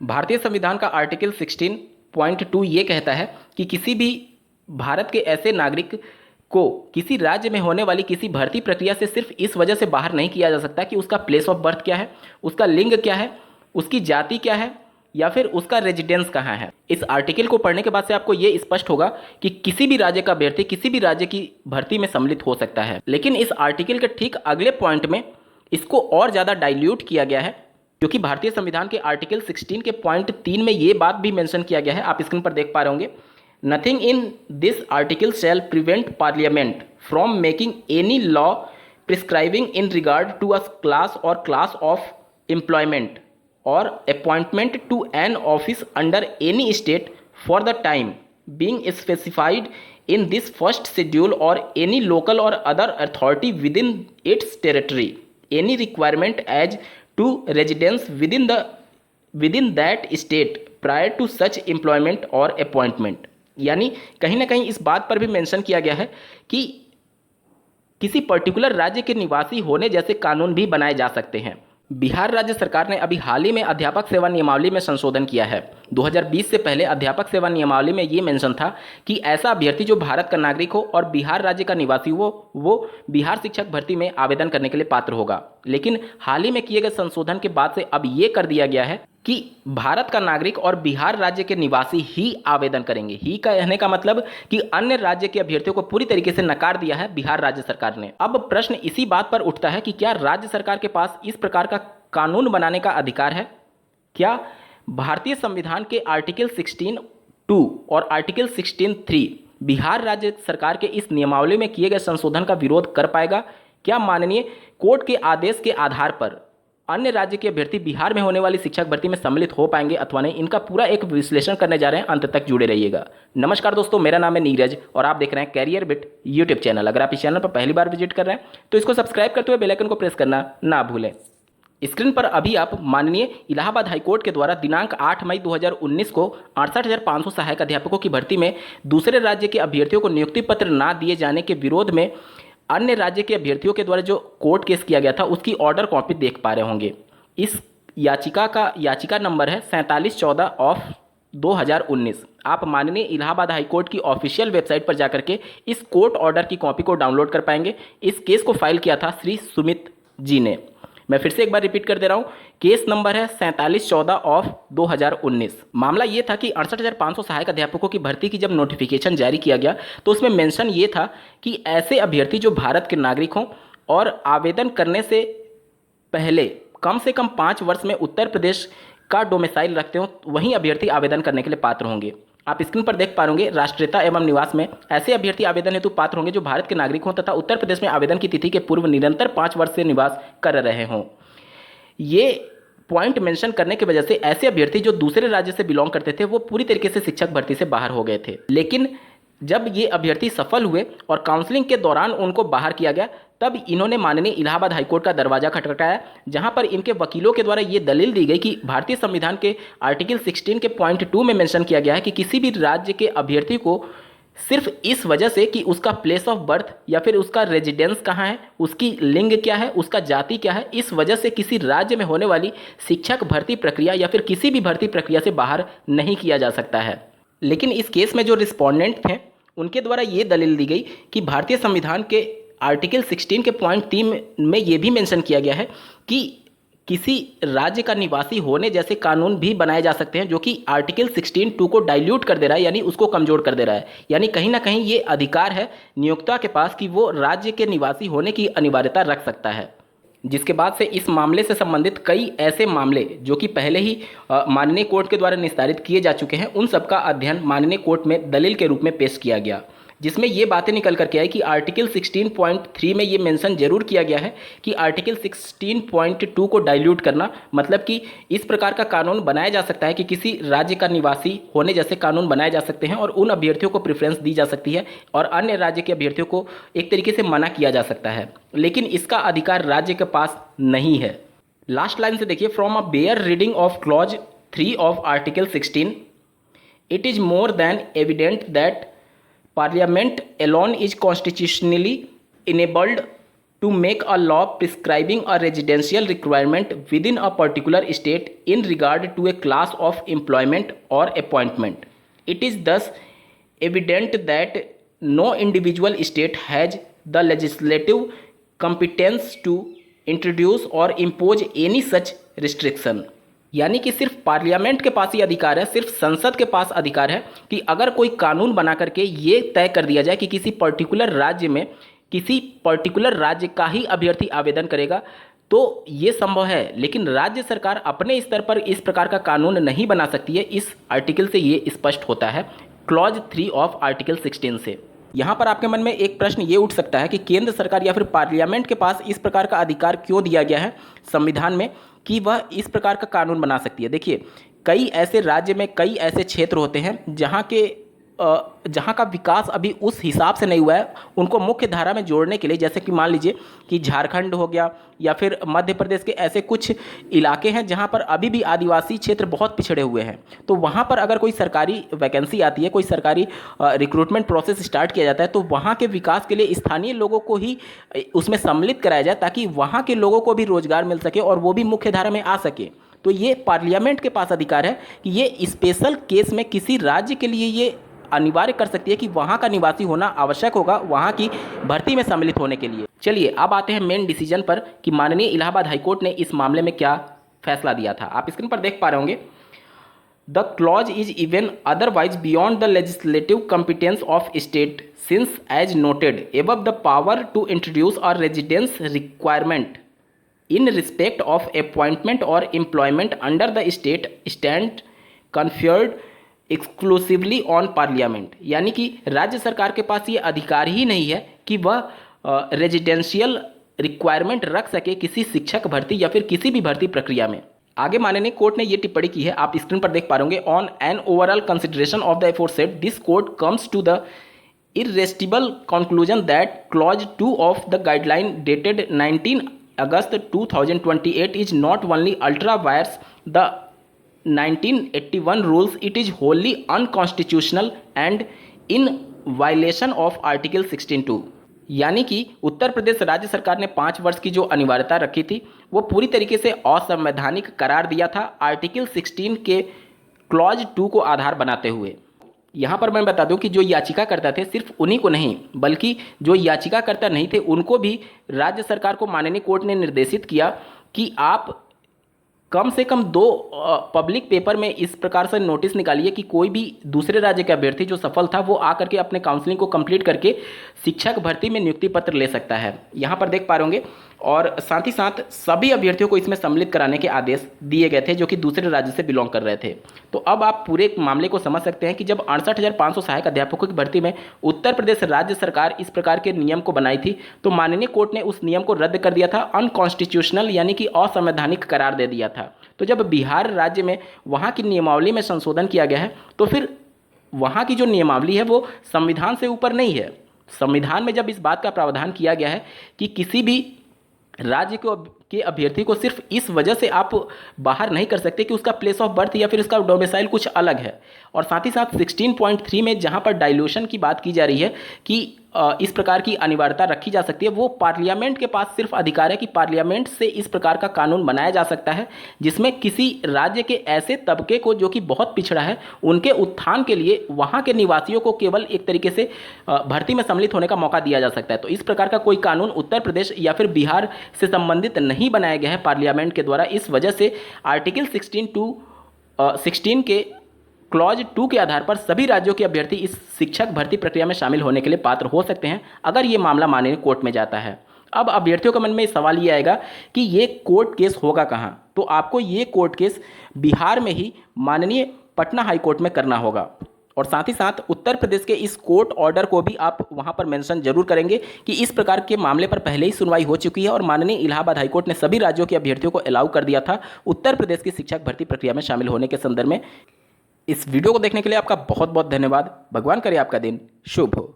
भारतीय संविधान का आर्टिकल 16.2 ये कहता है कि किसी भी भारत के ऐसे नागरिक को किसी राज्य में होने वाली किसी भर्ती प्रक्रिया से सिर्फ इस वजह से बाहर नहीं किया जा सकता कि उसका प्लेस ऑफ बर्थ क्या है, उसका लिंग क्या है, उसकी जाति क्या है या फिर उसका रेजिडेंस कहाँ है। इस आर्टिकल को पढ़ने के बाद से आपको ये स्पष्ट होगा कि किसी भी राज्य का अभ्यर्थी किसी भी राज्य की भर्ती में सम्मिलित हो सकता है। लेकिन इस आर्टिकल के ठीक अगले पॉइंट में इसको और ज़्यादा डाइल्यूट किया गया है, क्योंकि भारतीय संविधान के आर्टिकल 16 के पॉइंट 3 में ये बात भी मेंशन किया गया है, आप स्क्रीन पर देख पा रहे होंगे, nothing in this article shall prevent Parliament from making any law prescribing in regard to a class or class of employment or appointment to an office under any state for the time being specified in this first schedule or any local or other authority within its territory any requirement as to residence within that state prior to such employment or appointment। यानी कहीं ना कहीं इस बात पर भी mention किया गया है कि किसी पर्टिकुलर राज्य के निवासी होने जैसे कानून भी बनाए जा सकते हैं। बिहार राज्य सरकार ने अभी हाल ही में अध्यापक सेवा नियमावली में संशोधन किया है। 2020 से पहले अध्यापक सेवा नियमावली में ये मेंशन था कि ऐसा अभ्यर्थी जो भारत का नागरिक हो और बिहार राज्य का निवासी हो वो बिहार शिक्षक भर्ती में आवेदन करने के लिए पात्र होगा। लेकिन हाल ही में किए गए संशोधन के बाद से अब ये कर दिया गया है कि भारत का नागरिक और बिहार राज्य के निवासी ही आवेदन करेंगे। ही कहने का मतलब कि अन्य राज्य के अभ्यर्थियों को पूरी तरीके से नकार दिया है बिहार राज्य सरकार ने। अब प्रश्न इसी बात पर उठता है कि क्या राज्य सरकार के पास इस प्रकार का कानून बनाने का अधिकार है? क्या भारतीय संविधान के आर्टिकल 16(2) और आर्टिकल 16(3) बिहार राज्य सरकार के इस नियमावली में किए गए संशोधन का विरोध कर पाएगा? क्या माननीय कोर्ट के आदेश के आधार पर अन्य राज्य के अभ्यर्थी बिहार में होने वाली शिक्षक भर्ती में सम्मिलित हो पाएंगे अथवा नहीं? इनका पूरा एक विश्लेषण करने जा रहे हैं, अंत तक जुड़े रहिएगा। नमस्कार दोस्तों, मेरा नाम है नीरज और आप देख रहे हैं कैरियर बिट यूट्यूब चैनल। अगर आप इस चैनल पर पहली बार विजिट कर रहे हैं तो इसको सब्सक्राइब करते हुए बेल आइकन को प्रेस करना ना भूलें। स्क्रीन पर अभी आप माननीय इलाहाबाद हाईकोर्ट के द्वारा दिनांक 8 मई 2019 को 68,500 सहायक अध्यापकों की भर्ती में दूसरे राज्य के अभ्यर्थियों को नियुक्ति पत्र ना दिए जाने के विरोध में अन्य राज्य के अभ्यर्थियों के द्वारा जो कोर्ट केस किया गया था उसकी ऑर्डर कॉपी देख पा रहे होंगे। इस याचिका नंबर है 4714 ऑफ 2019। आप माननीय इलाहाबाद हाईकोर्ट की ऑफिशियल वेबसाइट पर जाकर के इस कोर्ट ऑर्डर की कॉपी को डाउनलोड कर पाएंगे। इस केस को फाइल किया था श्री सुमित जी ने। मैं फिर से एक बार रिपीट कर दे रहा हूं, केस नंबर है 4714 ऑफ 2019। मामला ये था कि 68,500 सहायक अध्यापकों की भर्ती की जब नोटिफिकेशन जारी किया गया तो उसमें मेंशन ये था कि ऐसे अभ्यर्थी जो भारत के नागरिक हों और आवेदन करने से पहले कम से कम 5 वर्ष में उत्तर प्रदेश का डोमिसाइल रखते हो वहीं अभ्यर्थी आवेदन करने के लिए पात्र होंगे। आप स्क्रीन पर देख पा रहे होंगे, राष्ट्रीयता एवं निवास में ऐसे अभ्यर्थी आवेदन हेतु पात्र होंगे जो भारत के नागरिक हों तथा उत्तर प्रदेश में आवेदन की तिथि के पूर्व निरंतर 5 वर्ष से निवास कर रहे हों। ये पॉइंट मेंशन करने की वजह से ऐसे अभ्यर्थी जो दूसरे राज्य से बिलोंग करते थे वो पूरी तरीके से शिक्षक भर्ती से बाहर हो गए थे। लेकिन जब ये अभ्यर्थी सफल हुए और काउंसलिंग के दौरान उनको बाहर किया गया तब इन्होंने माननीय इलाहाबाद हाईकोर्ट का दरवाजा खटखटाया, जहां पर इनके वकीलों के द्वारा ये दलील दी गई कि भारतीय संविधान के आर्टिकल 16 के पॉइंट 2 में मेंशन किया गया है कि किसी भी राज्य के अभ्यर्थी को सिर्फ इस वजह से कि उसका प्लेस ऑफ बर्थ या फिर उसका रेजिडेंस कहाँ है, उसकी लिंग क्या है, उसका जाति क्या है, इस वजह से किसी राज्य में होने वाली शिक्षक भर्ती प्रक्रिया या फिर किसी भी भर्ती प्रक्रिया से बाहर नहीं किया जा सकता है। लेकिन इस केस में जो रिस्पोंडेंट थे उनके द्वारा ये दलील दी गई कि भारतीय संविधान के आर्टिकल 16 के पॉइंट 3 में ये भी मेंशन किया गया है कि किसी राज्य का निवासी होने जैसे कानून भी बनाए जा सकते हैं, जो कि आर्टिकल 16(2) को डाइल्यूट कर दे रहा है, यानी उसको कमजोर कर दे रहा है। यानी कहीं ना कहीं ये अधिकार है नियोक्ता के पास कि वो राज्य के निवासी होने की अनिवार्यता रख सकता है। जिसके बाद से इस मामले से संबंधित कई ऐसे मामले जो कि पहले ही माननीय कोर्ट के द्वारा निस्तारित किए जा चुके हैं उन सबका अध्ययन माननीय कोर्ट में दलील के रूप में पेश किया गया, जिसमें ये बातें निकल करके आई कि आर्टिकल 16.3 में ये मेंशन जरूर किया गया है कि आर्टिकल 16.2 को डाइल्यूट करना, मतलब कि इस प्रकार का कानून बनाया जा सकता है कि किसी राज्य का निवासी होने जैसे कानून बनाए जा सकते हैं और उन अभ्यर्थियों को प्रेफरेंस दी जा सकती है और अन्य राज्य के अभ्यर्थियों को एक तरीके से मना किया जा सकता है। लेकिन इसका अधिकार राज्य के पास नहीं है। लास्ट लाइन से देखिए, from a bare reading of clause 3 of article 16 it is more than evident that Parliament alone is constitutionally enabled to make a law prescribing a residential requirement within a particular state in regard to a class of employment or appointment. It is thus evident that no individual state has the legislative competence to introduce or impose any such restriction. यानी कि सिर्फ parliament के पास ही अधिकार है, सिर्फ संसद के पास अधिकार है कि अगर कोई कानून बना करके ये तय कर दिया जाए कि किसी पर्टिकुलर राज्य में किसी पर्टिकुलर राज्य का ही अभ्यर्थी आवेदन करेगा तो ये संभव है, लेकिन राज्य सरकार अपने स्तर पर इस प्रकार का कानून नहीं बना सकती है। इस आर्टिकल से ये स्पष्ट होता है, क्लॉज 3 ऑफ आर्टिकल 16 से। यहाँ पर आपके मन में एक प्रश्न ये उठ सकता है कि केंद्र सरकार या फिर पार्लियामेंट के पास इस प्रकार का अधिकार क्यों दिया गया है संविधान में कि वह इस प्रकार का कानून बना सकती है। देखिए, कई ऐसे राज्य में कई ऐसे क्षेत्र होते हैं जहाँ का विकास अभी उस हिसाब से नहीं हुआ है, उनको मुख्य धारा में जोड़ने के लिए, जैसे कि मान लीजिए कि झारखंड हो गया या फिर मध्य प्रदेश के ऐसे कुछ इलाके हैं जहाँ पर अभी भी आदिवासी क्षेत्र बहुत पिछड़े हुए हैं। तो वहाँ पर अगर कोई सरकारी वैकेंसी आती है, कोई सरकारी रिक्रूटमेंट प्रोसेस स्टार्ट किया जाता है, तो वहाँ के विकास के लिए स्थानीय लोगों को ही उसमें सम्मिलित कराया जाए ताकि वहाँ के लोगों को भी रोजगार मिल सके और वो भी मुख्य धारा में आ सके। तो ये पार्लियामेंट के पास अधिकार है कि ये स्पेशल केस में किसी राज्य के लिए ये अनिवार्य कर सकती है कि वहाँ का निवासी होना आवश्यक होगा वहाँ की भर्ती में सम्मिलित होने के लिए। चलिए अब आते हैं मेन डिसीजन पर कि माननीय इलाहाबाद हाईकोर्ट ने इस मामले में क्या फैसला दिया था। आप स्क्रीन पर देख पा रहे होंगे, the clause is even otherwise beyond the legislative competence of state since as noted above the power to introduce a residence requirement in respect of appointment or employment under the state stand conferred exclusively on parliament। यानी कि राज्य सरकार के पास ये अधिकार ही नहीं है कि वह रेजिडेंशियल रिक्वायरमेंट रख सके किसी शिक्षक भर्ती या फिर किसी भी भर्ती प्रक्रिया में। आगे माननीय कोर्ट ने ये टिप्पणी की है, आप स्क्रीन पर देख पा रहे होंगे, on an overall consideration of the aforesaid this court comes to the irresistible conclusion that clause 2 of the guideline dated 19 August 2028 is not only ultra vires the 1981 rules, it is wholly unconstitutional and in violation of Article 16(2)। यानी कि उत्तर प्रदेश राज्य सरकार ने 5 वर्ष की जो अनिवार्यता रखी थी वो पूरी तरीके से असंवैधानिक करार दिया था आर्टिकल 16 के क्लॉज 2 को आधार बनाते हुए। यहाँ पर मैं बता दूं कि जो याचिकाकर्ता थे सिर्फ उन्हीं को नहीं बल्कि जो याचिकाकर्ता नहीं थे उनको भी राज्य सरकार को माननीय कोर्ट ने निर्देशित किया कि आप कम से कम 2 पब्लिक पेपर में इस प्रकार से नोटिस निकालिए कि कोई भी दूसरे राज्य का अभ्यर्थी जो सफल था वो आकर के अपने काउंसलिंग को कंप्लीट करके शिक्षक भर्ती में नियुक्ति पत्र ले सकता है। यहाँ पर देख पा रहे होंगे, और साथ ही साथ सभी अभ्यर्थियों को इसमें सम्मिलित कराने के आदेश दिए गए थे जो कि दूसरे राज्य से बिलोंग कर रहे थे। तो अब आप पूरे मामले को समझ सकते हैं कि जब 68,500 सहायक अध्यापकों की भर्ती में उत्तर प्रदेश राज्य सरकार इस प्रकार के नियम को बनाई थी तो माननीय कोर्ट ने उस नियम को रद्द कर दिया था, अनकॉन्स्टिट्यूशनल यानी कि असंवैधानिक करार दे दिया था। तो जब बिहार राज्य में वहाँ की नियमावली में संशोधन किया गया है तो फिर वहाँ की जो नियमावली है वो संविधान से ऊपर नहीं है। संविधान में जब इस बात का प्रावधान किया गया है कि किसी भी राज्य के अभ्यर्थी को सिर्फ इस वजह से आप बाहर नहीं कर सकते कि उसका प्लेस ऑफ बर्थ या फिर उसका डोमिसाइल कुछ अलग है, और साथ ही साथ 16.3 में जहां पर डाइल्यूशन की बात की जा रही है कि इस प्रकार की अनिवार्यता रखी जा सकती है, वो पार्लियामेंट के पास सिर्फ अधिकार है कि पार्लियामेंट से इस प्रकार का कानून बनाया जा सकता है जिसमें किसी राज्य के ऐसे तबके को जो कि बहुत पिछड़ा है उनके उत्थान के लिए वहाँ के निवासियों को केवल एक तरीके से भर्ती में सम्मिलित होने का मौका दिया जा सकता है। तो इस प्रकार का कोई कानून उत्तर प्रदेश या फिर बिहार से संबंधित नहीं बनाया गया है पार्लियामेंट के द्वारा। इस वजह से आर्टिकल 16 के क्लॉज 2 के आधार पर सभी राज्यों के अभ्यर्थी इस शिक्षक भर्ती प्रक्रिया में शामिल होने के लिए पात्र हो सकते हैं अगर ये मामला माननीय कोर्ट में जाता है। अब अभ्यर्थियों के मन में सवाल ये आएगा कि ये कोर्ट केस होगा कहाँ, तो आपको ये कोर्ट केस बिहार में ही माननीय पटना हाई कोर्ट में करना होगा, और साथ ही साथ उत्तर प्रदेश के इस कोर्ट ऑर्डर को भी आप वहां पर मेंशन जरूर करेंगे कि इस प्रकार के मामले पर पहले ही सुनवाई हो चुकी है और माननीय इलाहाबाद हाईकोर्ट ने सभी राज्यों के अभ्यर्थियों को अलाउ कर दिया था उत्तर प्रदेश की शिक्षक भर्ती प्रक्रिया में शामिल होने के संदर्भ में। इस वीडियो को देखने के लिए आपका बहुत बहुत धन्यवाद। भगवान करे आपका दिन शुभ हो।